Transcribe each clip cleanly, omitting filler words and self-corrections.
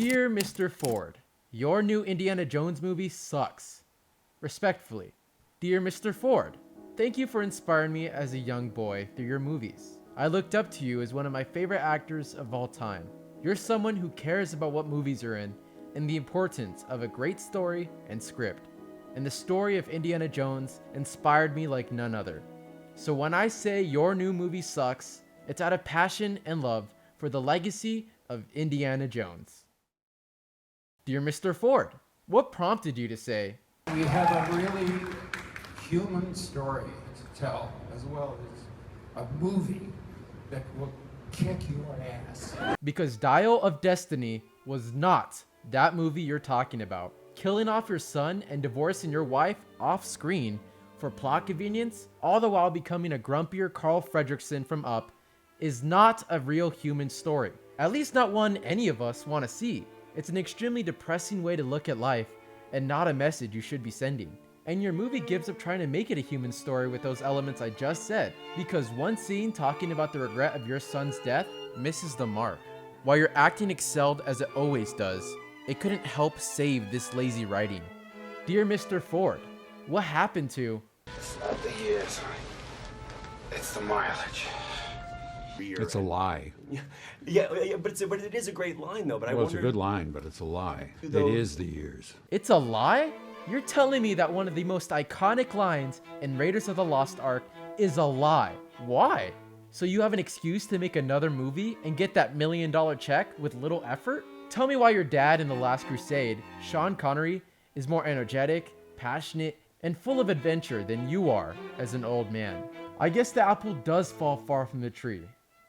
Dear Mr. Ford, your new Indiana Jones movie sucks. Respectfully. Dear Mr. Ford, thank you for inspiring me as a young boy through your movies. I looked up to you as one of my favorite actors of all time. You're someone who cares about what movies you're in and the importance of a great story and script. And the story of Indiana Jones inspired me like none other. So when I say your new movie sucks, it's out of passion and love for the legacy of Indiana Jones. Dear Mr. Ford, what prompted you to say, we have a really human story to tell, as well as a movie that will kick your ass? Because Dial of Destiny was not that movie you're talking about. Killing off your son and divorcing your wife off screen for plot convenience, all the while becoming a grumpier Carl Fredricksen from Up, is not a real human story. At least not one any of us want to see. It's an extremely depressing way to look at life and not a message you should be sending. And your movie gives up trying to make it a human story with those elements I just said, because one scene talking about the regret of your son's death misses the mark. While your acting excelled as it always does, it couldn't help save this lazy writing. Dear Mr. Ford, what happened to... It's not the years, it's the mileage. It's a lie. Yeah, but it is a great line, though. But well, it's a good line, but it's a lie. Though, it is the years. It's a lie? You're telling me that one of the most iconic lines in Raiders of the Lost Ark is a lie. Why? So you have an excuse to make another movie and get that $1 million check with little effort? Tell me why your dad in The Last Crusade, Sean Connery, is more energetic, passionate, and full of adventure than you are as an old man. I guess the apple does fall far from the tree.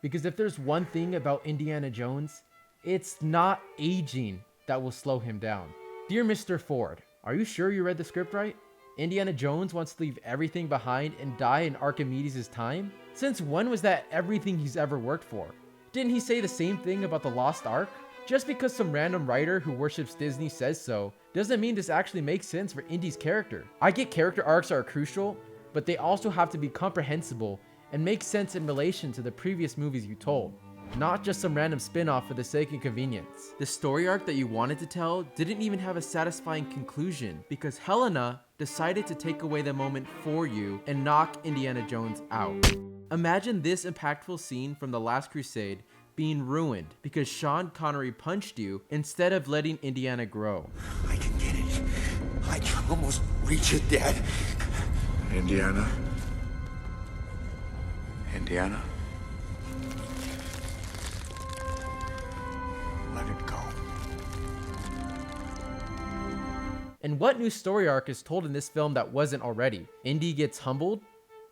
Because if there's one thing about Indiana Jones, it's not aging that will slow him down. Dear Mr. Ford, are you sure you read the script right? Indiana Jones wants to leave everything behind and die in Archimedes' time? Since when was that everything he's ever worked for? Didn't he say the same thing about the Lost Ark? Just because some random writer who worships Disney says so, doesn't mean this actually makes sense for Indy's character. I get character arcs are crucial, but they also have to be comprehensible and make sense in relation to the previous movies you told, not just some random spin-off for the sake of convenience. The story arc that you wanted to tell didn't even have a satisfying conclusion because Helena decided to take away the moment for you and knock Indiana Jones out. Imagine this impactful scene from The Last Crusade being ruined because Sean Connery punched you instead of letting Indiana grow. I can get it. I can almost reach it, Dad. Indiana? Indiana? Let it go. And what new story arc is told in this film that wasn't already? Indy gets humbled?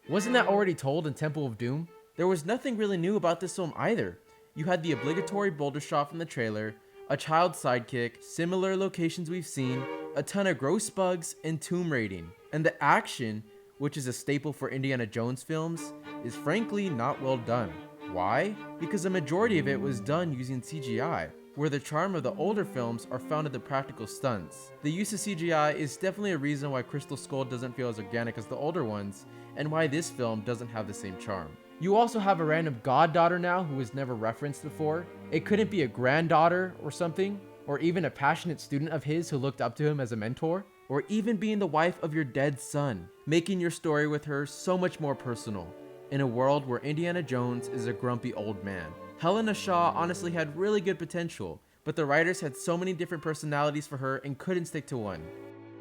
Wasn't that already told in Temple of Doom? There was nothing really new about this film either. You had the obligatory boulder shot from the trailer, a child sidekick, similar locations we've seen, a ton of gross bugs, and tomb raiding. And the action, which is a staple for Indiana Jones films, is frankly not well done. Why? Because the majority of it was done using CGI, where the charm of the older films are found in the practical stunts. The use of CGI is definitely a reason why Crystal Skull doesn't feel as organic as the older ones, and why this film doesn't have the same charm. You also have a random goddaughter now who was never referenced before. It couldn't be a granddaughter or something, or even a passionate student of his who looked up to him as a mentor, or even being the wife of your dead son, making your story with her so much more personal, in a world where Indiana Jones is a grumpy old man. Helena Shaw honestly had really good potential, but the writers had so many different personalities for her and couldn't stick to one.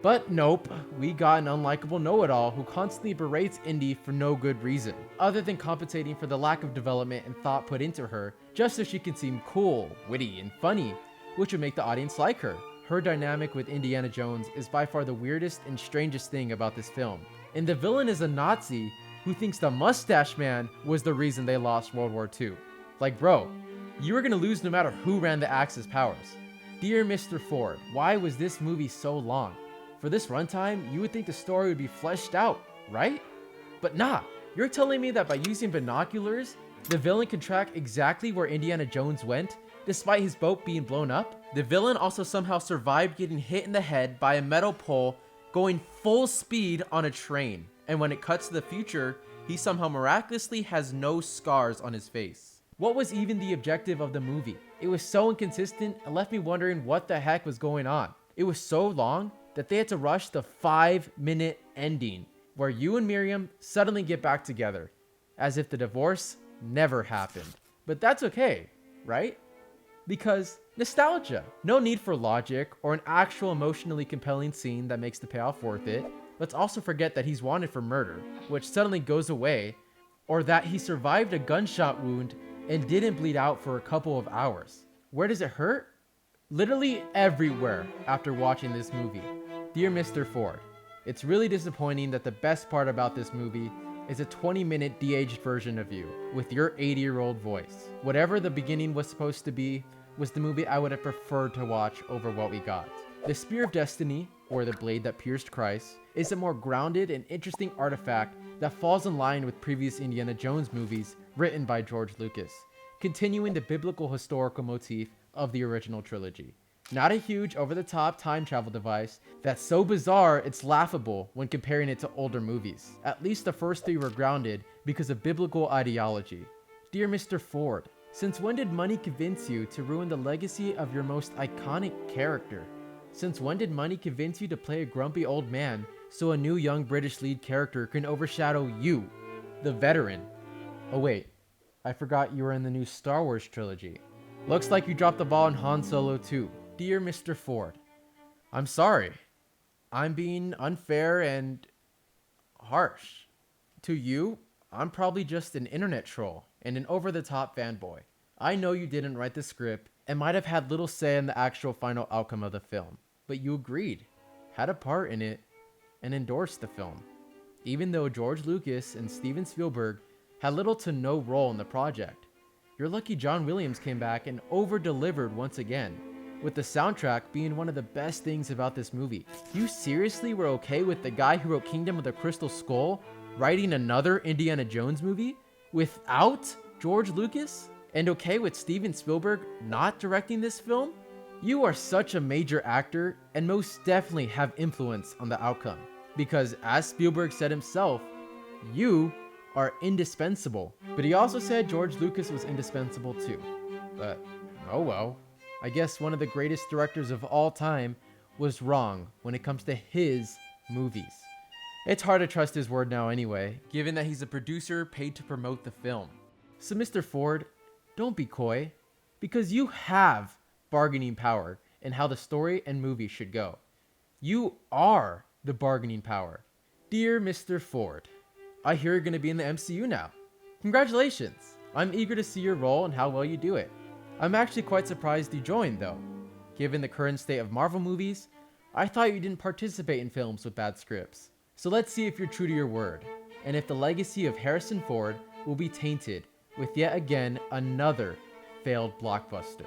But nope, we got an unlikable know-it-all who constantly berates Indy for no good reason, other than compensating for the lack of development and thought put into her, just so she can seem cool, witty, and funny, which would make the audience like her. Her dynamic with Indiana Jones is by far the weirdest and strangest thing about this film. And the villain is a Nazi who thinks the Mustache Man was the reason they lost World War II. Like, bro, you were gonna lose no matter who ran the Axis powers. Dear Mr. Ford, why was this movie so long? For this runtime, you would think the story would be fleshed out, right? But nah, you're telling me that by using binoculars, the villain can track exactly where Indiana Jones went, despite his boat being blown up? The villain also somehow survived getting hit in the head by a metal pole going full speed on a train. And when it cuts to the future, he somehow miraculously has no scars on his face. What was even the objective of the movie? It was so inconsistent and left me wondering what the heck was going on. It was so long that they had to rush the 5-minute ending where you and Miriam suddenly get back together, as if the divorce never happened. But that's okay, right? Because nostalgia. No need for logic or an actual emotionally compelling scene that makes the payoff worth it. Let's also forget that he's wanted for murder, which suddenly goes away, or that he survived a gunshot wound and didn't bleed out for a couple of hours. Where does it hurt? Literally everywhere after watching this movie. Dear Mr. Ford, it's really disappointing that the best part about this movie is a 20-minute de-aged version of you with your 80-year-old voice. Whatever the beginning was supposed to be was the movie I would have preferred to watch over what we got. The Spear of Destiny, or the blade that pierced Christ, is a more grounded and interesting artifact that falls in line with previous Indiana Jones movies written by George Lucas, continuing the biblical historical motif of the original trilogy. Not a huge over-the-top time travel device that's so bizarre it's laughable when comparing it to older movies. At least the first three were grounded because of biblical ideology. Dear Mr. Ford, since when did money convince you to ruin the legacy of your most iconic character? Since when did money convince you to play a grumpy old man so a new young British lead character can overshadow you, the veteran? Oh wait, I forgot you were in the new Star Wars trilogy. Looks like you dropped the ball on Han Solo too. Dear Mr. Ford, I'm sorry. I'm being unfair and harsh. To you, I'm probably just an internet troll and an over-the-top fanboy. I know you didn't write the script and might have had little say in the actual final outcome of the film, but you agreed, had a part in it, and endorsed the film. Even though George Lucas and Steven Spielberg had little to no role in the project. You're lucky John Williams came back and over-delivered once again, with the soundtrack being one of the best things about this movie. You seriously were okay with the guy who wrote Kingdom of the Crystal Skull writing another Indiana Jones movie without George Lucas? And okay with Steven Spielberg not directing this film? You are such a major actor and most definitely have influence on the outcome. Because as Spielberg said himself, you are indispensable. But he also said George Lucas was indispensable too. But oh well. I guess one of the greatest directors of all time was wrong when it comes to his movies. It's hard to trust his word now anyway, given that he's a producer paid to promote the film. So Mr. Ford, don't be coy, because you have bargaining power in how the story and movie should go. You are the bargaining power. Dear Mr. Ford, I hear you're going to be in the MCU now. Congratulations! I'm eager to see your role and how well you do it. I'm actually quite surprised you joined though. Given the current state of Marvel movies, I thought you didn't participate in films with bad scripts. So let's see if you're true to your word, and if the legacy of Harrison Ford will be tainted with yet again another failed blockbuster.